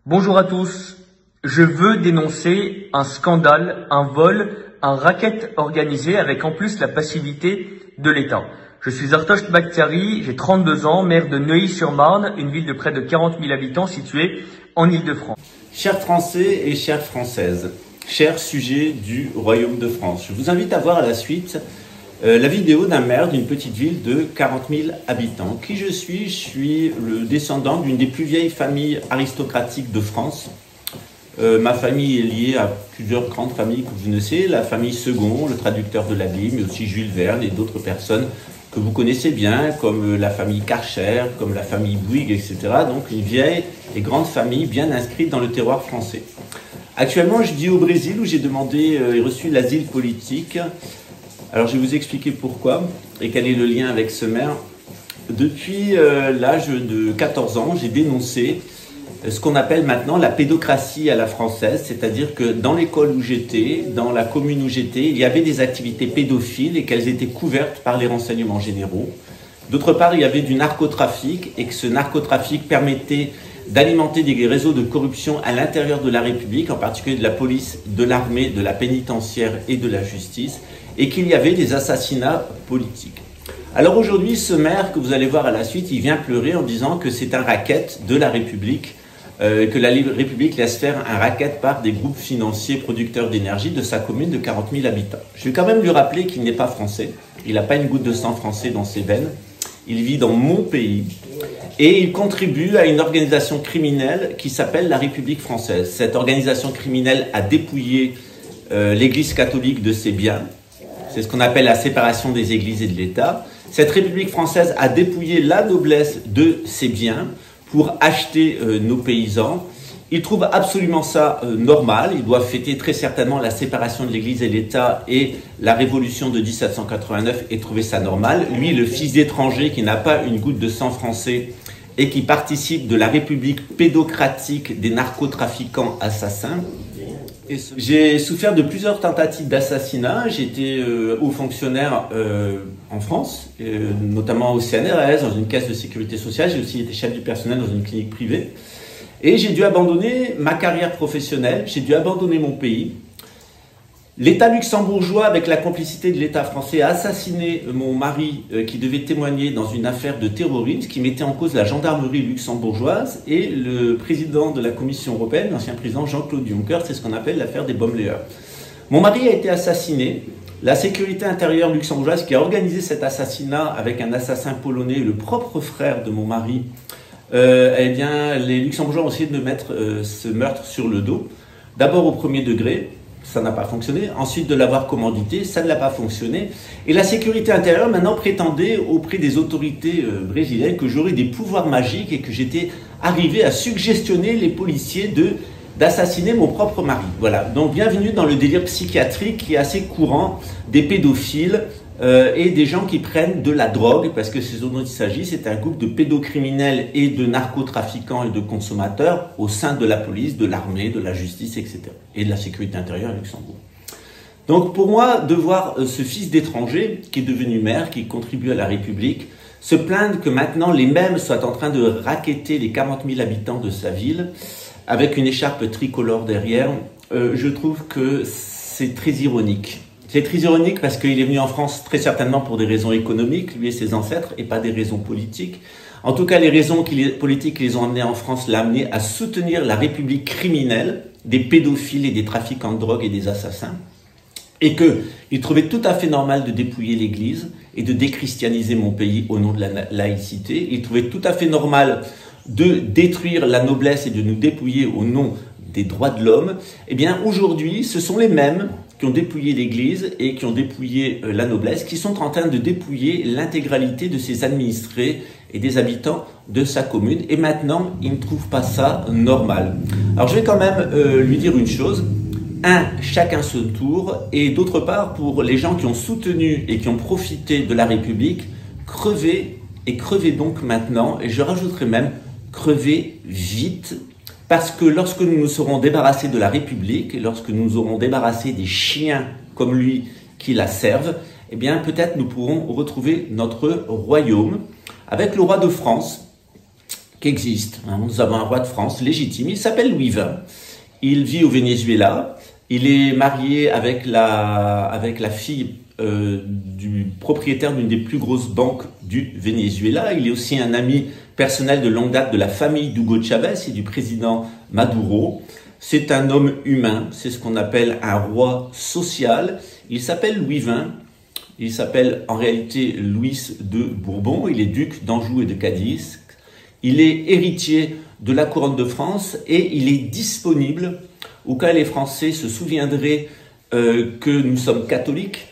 Bonjour à tous. Je veux dénoncer un scandale, un vol, un racket organisé avec en plus la passivité de l'État. Je suis Artosh Bakhtiari, j'ai 32 ans, maire de Neuilly-sur-Marne, une ville de près de 40 000 habitants située en Île-de-France. Chers Français et chères Françaises, chers sujets du Royaume de France, je vous invite à voir à la suite la vidéo d'un maire d'une petite ville de 40 000 habitants. Qui je suis? Je suis le descendant d'une des plus vieilles familles aristocratiques de France. Ma famille est liée à plusieurs grandes familles que vous connaissez, la famille Second, le traducteur de la Bible, mais aussi Jules Verne et d'autres personnes que vous connaissez bien, comme la famille Karcher, comme la famille Bouygues, etc. Donc une vieille et grande famille bien inscrite dans le terroir français. Actuellement, je vis au Brésil où j'ai demandé et reçu l'asile politique. Alors je vais vous expliquer pourquoi et quel est le lien avec ce maire. Depuis l'âge de 14 ans, j'ai dénoncé ce qu'on appelle maintenant la pédocratie à la française, c'est-à-dire que dans l'école où j'étais, dans la commune où j'étais, il y avait des activités pédophiles et qu'elles étaient couvertes par les renseignements généraux. D'autre part, il y avait du narcotrafic et que ce narcotrafic permettait d'alimenter des réseaux de corruption à l'intérieur de la République, en particulier de la police, de l'armée, de la pénitentiaire et de la justice, et qu'il y avait des assassinats politiques. Alors aujourd'hui, ce maire que vous allez voir à la suite, il vient pleurer en disant que c'est un racket de la République, que la République laisse faire un racket par des groupes financiers producteurs d'énergie de sa commune de 40 000 habitants. Je vais quand même lui rappeler qu'il n'est pas français, il n'a pas une goutte de sang français dans ses veines, il vit dans mon pays et il contribue à une organisation criminelle qui s'appelle la République française. Cette organisation criminelle a dépouillé l'Église catholique de ses biens. C'est ce qu'on appelle la séparation des églises et de l'État. Cette République française a dépouillé la noblesse de ses biens pour acheter nos paysans. Il trouve absolument ça normal. Il doit fêter très certainement la séparation de l'Église et l'État et la révolution de 1789 et trouver ça normal. Lui, le fils d'étranger qui n'a pas une goutte de sang français et qui participe de la République pédocratique des narcotrafiquants assassins. J'ai souffert de plusieurs tentatives d'assassinat. J'ai été haut fonctionnaire en France, notamment au CNRS, dans une caisse de sécurité sociale. J'ai aussi été chef du personnel dans une clinique privée. Et j'ai dû abandonner ma carrière professionnelle, j'ai dû abandonner mon pays. L'État luxembourgeois, avec la complicité de l'État français, a assassiné mon mari qui devait témoigner dans une affaire de terrorisme qui mettait en cause la gendarmerie luxembourgeoise et le président de la Commission européenne, l'ancien président Jean-Claude Juncker, c'est ce qu'on appelle l'affaire des Baumleier. Mon mari a été assassiné. La sécurité intérieure luxembourgeoise qui a organisé cet assassinat avec un assassin polonais, le propre frère de mon mari, eh bien, les Luxembourgeois ont essayé de me mettre ce meurtre sur le dos. D'abord au premier degré, ça n'a pas fonctionné. Ensuite, de l'avoir commandité, ça ne l'a pas fonctionné. Et la sécurité intérieure, maintenant, prétendait auprès des autorités brésiliennes que j'aurais des pouvoirs magiques et que j'étais arrivé à suggestionner les policiers d'assassiner mon propre mari. Voilà. Donc, bienvenue dans le délire psychiatrique qui est assez courant des pédophiles et des gens qui prennent de la drogue, parce que ce dont il s'agit, c'est un groupe de pédocriminels et de narcotrafiquants et de consommateurs au sein de la police, de l'armée, de la justice, etc. et de la sécurité intérieure à Luxembourg. Donc pour moi, de voir ce fils d'étranger qui est devenu maire, qui contribue à la République, se plaindre que maintenant les mêmes soient en train de racketter les 40 000 habitants de sa ville, avec une écharpe tricolore derrière, je trouve que c'est très ironique. C'est très ironique parce qu'il est venu en France très certainement pour des raisons économiques, lui et ses ancêtres, et pas des raisons politiques. En tout cas, les raisons politiques qui les ont amenés en France l'ont amené à soutenir la République criminelle des pédophiles et des trafiquants de drogue et des assassins. Et qu'il trouvait tout à fait normal de dépouiller l'Église et de déchristianiser mon pays au nom de la laïcité. Il trouvait tout à fait normal de détruire la noblesse et de nous dépouiller au nom des droits de l'homme. Eh bien, aujourd'hui, ce sont les mêmes qui ont dépouillé l'Église et qui ont dépouillé la noblesse, qui sont en train de dépouiller l'intégralité de ses administrés et des habitants de sa commune. Et maintenant, ils ne trouvent pas ça normal. Alors, je vais quand même lui dire une chose. Chacun son tour. Et d'autre part, pour les gens qui ont soutenu et qui ont profité de la République, crevez, et crevez donc maintenant. Et je rajouterai même, crevez vite. Parce que lorsque nous nous serons débarrassés de la République, et lorsque nous nous aurons débarrassé des chiens comme lui qui la servent, eh bien peut-être nous pourrons retrouver notre royaume avec le roi de France qui existe. Nous avons un roi de France légitime, il s'appelle Louis XX. Il vit au Venezuela. Il est marié avec la fille du propriétaire d'une des plus grosses banques du Venezuela. Il est aussi un ami personnel de longue date de la famille d'Hugo Chavez et du président Maduro. C'est un homme humain, c'est ce qu'on appelle un roi social. Il s'appelle Louis XX. Il s'appelle en réalité Louis de Bourbon. Il est duc d'Anjou et de Cadiz. Il est héritier de la couronne de France et il est disponible au cas où les Français se souviendraient que nous sommes catholiques,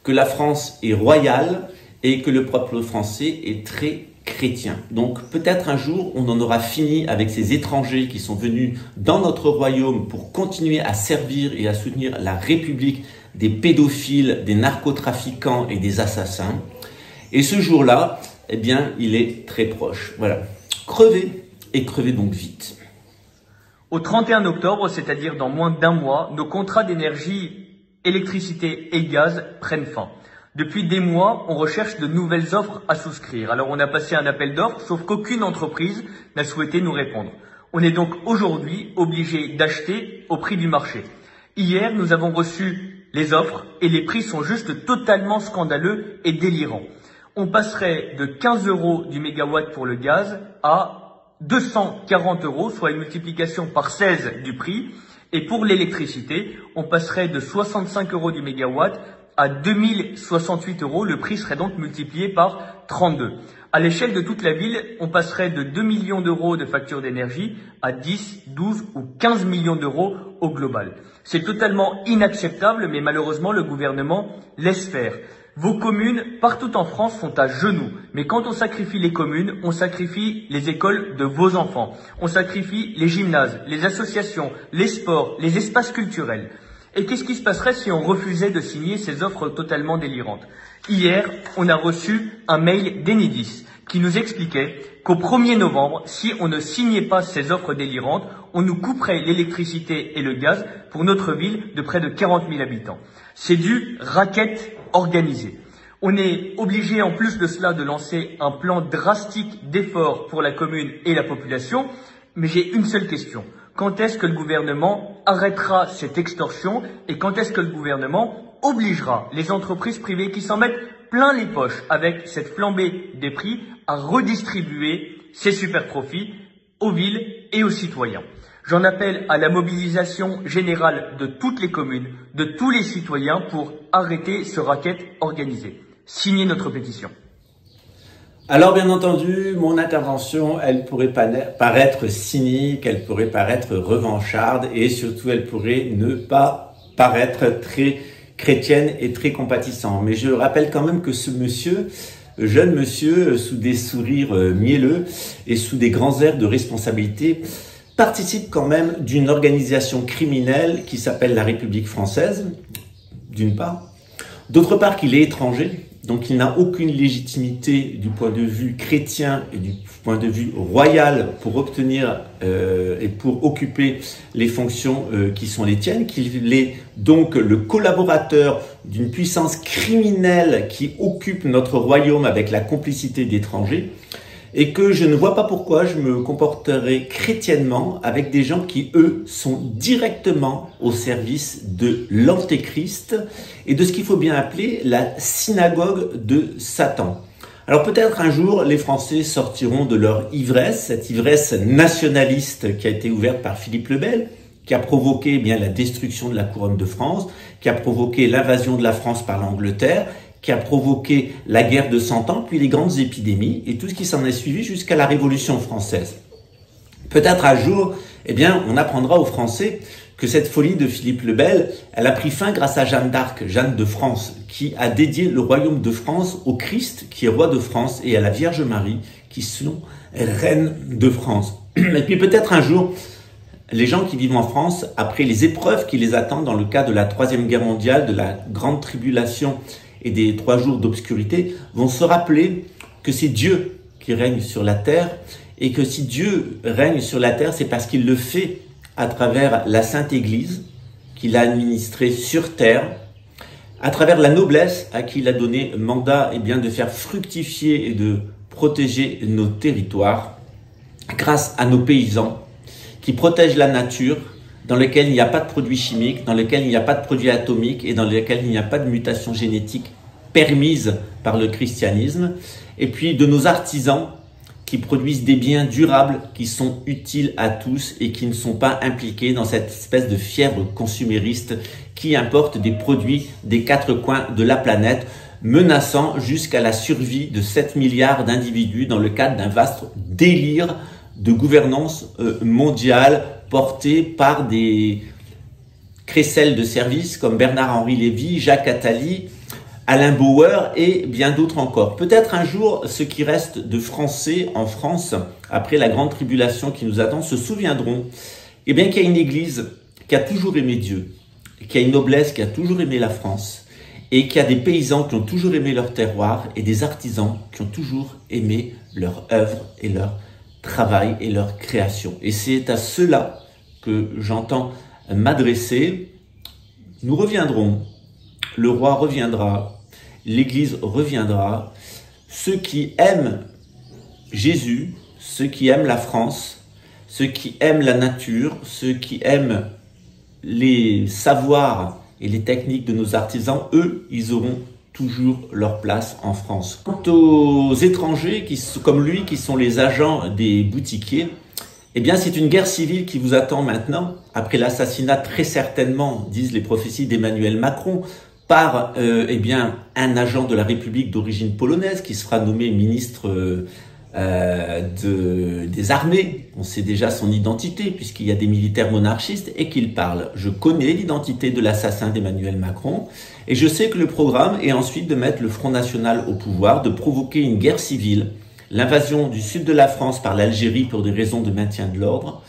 que la France est royale et que le peuple français est très chrétien. Donc peut-être un jour on en aura fini avec ces étrangers qui sont venus dans notre royaume pour continuer à servir et à soutenir la République des pédophiles, des narcotrafiquants et des assassins. Et ce jour-là, eh bien, il est très proche. Voilà. Crevez, et crevez donc vite. Au 31 octobre, c'est-à-dire dans moins d'un mois, nos contrats d'énergie, électricité et gaz prennent fin. Depuis des mois, on recherche de nouvelles offres à souscrire. Alors on a passé un appel d'offres, sauf qu'aucune entreprise n'a souhaité nous répondre. On est donc aujourd'hui obligé d'acheter au prix du marché. Hier, nous avons reçu les offres et les prix sont juste totalement scandaleux et délirants. On passerait de 15 € du mégawatt pour le gaz à 240 €, soit une multiplication par 16 du prix. Et pour l'électricité, on passerait de 65 € du mégawatt à 2068 €. Le prix serait donc multiplié par 32. À l'échelle de toute la ville, on passerait de 2 millions d'euros de facture d'énergie à 10, 12 ou 15 millions d'euros au global. C'est totalement inacceptable, mais malheureusement, le gouvernement laisse faire. Vos communes, partout en France, sont à genoux. Mais quand on sacrifie les communes, on sacrifie les écoles de vos enfants. On sacrifie les gymnases, les associations, les sports, les espaces culturels. Et qu'est-ce qui se passerait si on refusait de signer ces offres totalement délirantes? Hier, on a reçu un mail d'Enedis qui nous expliquait qu'au 1er novembre, si on ne signait pas ces offres délirantes, on nous couperait l'électricité et le gaz pour notre ville de près de 40 000 habitants. C'est du racket organisé. On est obligé en plus de cela de lancer un plan drastique d'efforts pour la commune et la population, mais j'ai une seule question. Quand est-ce que le gouvernement arrêtera cette extorsion et quand est-ce que le gouvernement obligera les entreprises privées qui s'en mettent plein les poches avec cette flambée des prix à redistribuer ces super profits aux villes et aux citoyens? J'en appelle à la mobilisation générale de toutes les communes, de tous les citoyens pour arrêter ce racket organisé. Signez notre pétition. Alors bien entendu, mon intervention, elle pourrait paraître cynique, elle pourrait paraître revancharde et surtout elle pourrait ne pas paraître très chrétienne et très compatissante. Mais je rappelle quand même que ce monsieur, jeune monsieur, sous des sourires mielleux et sous des grands airs de responsabilité, participe quand même d'une organisation criminelle qui s'appelle la République française, d'une part. D'autre part qu'il est étranger, donc il n'a aucune légitimité du point de vue chrétien et du point de vue royal pour obtenir et pour occuper les fonctions qui sont les tiennes, qu'il est donc le collaborateur d'une puissance criminelle qui occupe notre royaume avec la complicité d'étrangers, et que je ne vois pas pourquoi je me comporterai chrétiennement avec des gens qui, eux, sont directement au service de l'antéchrist et de ce qu'il faut bien appeler la synagogue de Satan. Alors peut-être un jour, les Français sortiront de leur ivresse, cette ivresse nationaliste qui a été ouverte par Philippe le Bel, qui a provoqué eh bien la destruction de la couronne de France, qui a provoqué l'invasion de la France par l'Angleterre, qui a provoqué la guerre de 100 ans, puis les grandes épidémies et tout ce qui s'en est suivi jusqu'à la Révolution française. Peut-être un jour, eh bien, on apprendra aux Français que cette folie de Philippe le Bel, elle a pris fin grâce à Jeanne d'Arc, Jeanne de France, qui a dédié le royaume de France au Christ, qui est roi de France, et à la Vierge Marie, qui sont reine de France. Et puis peut-être un jour, les gens qui vivent en France, après les épreuves qui les attendent dans le cas de la Troisième Guerre mondiale, de la grande tribulation et des 3 jours d'obscurité, vont se rappeler que c'est Dieu qui règne sur la terre et que si Dieu règne sur la terre, c'est parce qu'il le fait à travers la Sainte Église qu'il a administrée sur terre, à travers la noblesse à qui il a donné mandat eh bien, de faire fructifier et de protéger nos territoires. grâce à nos paysans qui protègent la nature, dans lequel il n'y a pas de produits chimiques, dans lequel il n'y a pas de produits atomiques et dans lequel il n'y a pas de mutation génétique permise par le christianisme, et puis de nos artisans qui produisent des biens durables qui sont utiles à tous et qui ne sont pas impliqués dans cette espèce de fièvre consumériste qui importe des produits des quatre coins de la planète, menaçant jusqu'à la survie de 7 milliards d'individus dans le cadre d'un vaste délire de gouvernance mondiale porté par des crécelles de services comme Bernard-Henri Lévy, Jacques Attali, Alain Bauer et bien d'autres encore. Peut-être un jour, ceux qui restent de Français en France, après la grande tribulation qui nous attend, se souviendront eh bien, qu'il y a une église qui a toujours aimé Dieu, qu'il y a une noblesse qui a toujours aimé la France, et qu'il y a des paysans qui ont toujours aimé leur terroir et des artisans qui ont toujours aimé leur œuvre et leur travail et leur création. Et c'est à cela que j'entends m'adresser. Nous reviendrons, le roi reviendra, l'Église reviendra. Ceux qui aiment Jésus, ceux qui aiment la France, ceux qui aiment la nature, ceux qui aiment les savoirs et les techniques de nos artisans, eux, ils auront toujours leur place en France. Quant aux étrangers, comme lui, qui sont les agents des boutiquiers, eh bien, c'est une guerre civile qui vous attend maintenant, après l'assassinat très certainement, disent les prophéties d'Emmanuel Macron, par eh bien, un agent de la République d'origine polonaise qui sera nommé ministre des armées. On sait déjà son identité puisqu'il y a des militaires monarchistes et qu'il parle. Je connais l'identité de l'assassin d'Emmanuel Macron et je sais que le programme est ensuite de mettre le Front National au pouvoir, de provoquer une guerre civile, l'invasion du sud de la France par l'Algérie pour des raisons de maintien de l'ordre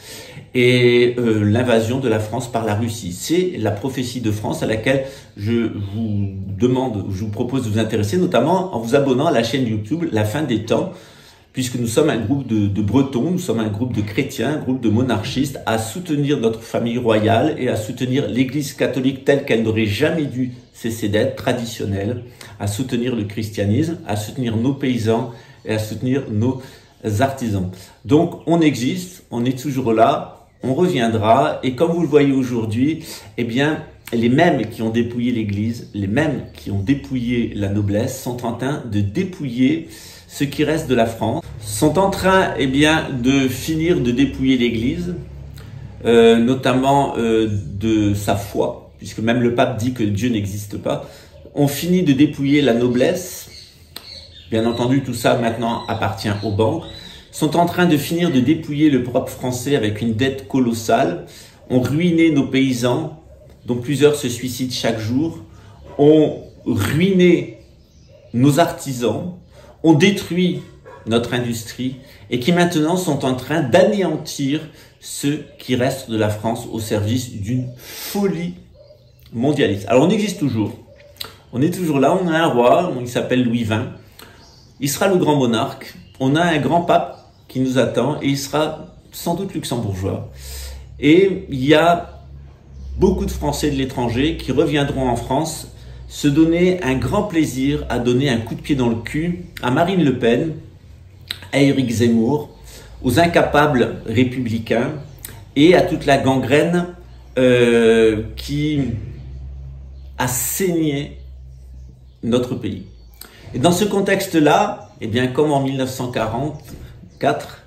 et l'invasion de la France par la Russie. C'est la prophétie de France à laquelle je vous propose de vous intéresser, notamment en vous abonnant à la chaîne YouTube La Fin des Temps, puisque nous sommes un groupe de Bretons, nous sommes un groupe de chrétiens, un groupe de monarchistes, à soutenir notre famille royale et à soutenir l'Église catholique telle qu'elle n'aurait jamais dû cesser d'être, traditionnelle, à soutenir le christianisme, à soutenir nos paysans et à soutenir nos artisans. Donc on existe, on est toujours là, on reviendra, et comme vous le voyez aujourd'hui, eh bien, les mêmes qui ont dépouillé l'Église, les mêmes qui ont dépouillé la noblesse, sont en train de dépouiller ce qui reste de la France, sont en train eh bien, de finir de dépouiller l'Église, notamment de sa foi, puisque même le pape dit que Dieu n'existe pas. On finit de dépouiller la noblesse, bien entendu tout ça maintenant appartient aux banques, sont en train de finir de dépouiller le peuple français avec une dette colossale, ont ruiné nos paysans, dont plusieurs se suicident chaque jour, ont ruiné nos artisans, ont détruit notre industrie et qui maintenant sont en train d'anéantir ceux qui restent de la France au service d'une folie mondialiste. Alors on existe toujours, on est toujours là, on a un roi, il s'appelle Louis XX, il sera le grand monarque, on a un grand pape qui nous attend et il sera sans doute luxembourgeois. Et il y a beaucoup de Français de l'étranger qui reviendront en France se donner un grand plaisir à donner un coup de pied dans le cul à Marine Le Pen, à Éric Zemmour, aux incapables républicains et à toute la gangrène qui a saigné notre pays. Et dans ce contexte-là, eh bien, comme en 1944,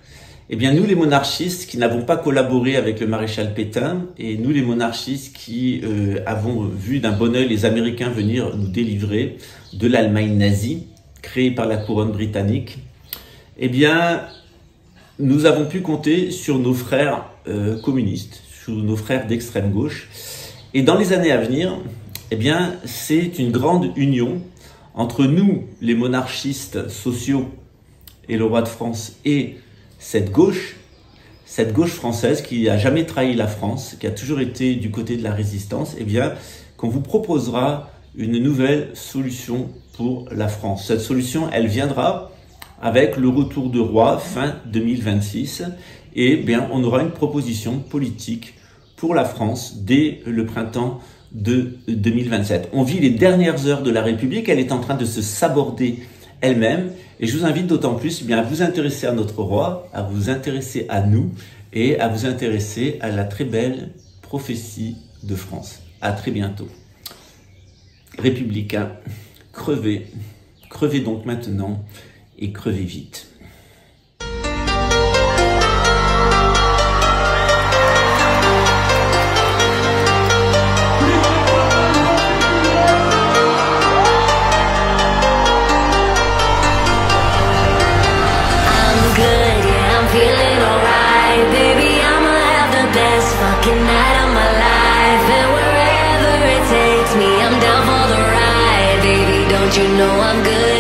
eh bien, nous les monarchistes qui n'avons pas collaboré avec le maréchal Pétain et nous les monarchistes qui avons vu d'un bon œil les Américains venir nous délivrer de l'Allemagne nazie, créée par la couronne britannique, eh bien, nous avons pu compter sur nos frères communistes, sur nos frères d'extrême gauche. Et dans les années à venir, eh bien, c'est une grande union entre nous, les monarchistes sociaux et le roi de France, et cette gauche française qui n'a jamais trahi la France, qui a toujours été du côté de la résistance, eh bien, qu'on vous proposera une nouvelle solution pour la France. Cette solution, elle viendra avec le retour de roi fin 2026 et bien, on aura une proposition politique pour la France dès le printemps de 2027. On vit les dernières heures de la République, elle est en train de se saborder elle-même. Et je vous invite d'autant plus à vous intéresser à notre roi, à vous intéresser à nous et à vous intéresser à la très belle prophétie de France. À très bientôt. Républicains, crevez donc maintenant et crevez vite. You know I'm good.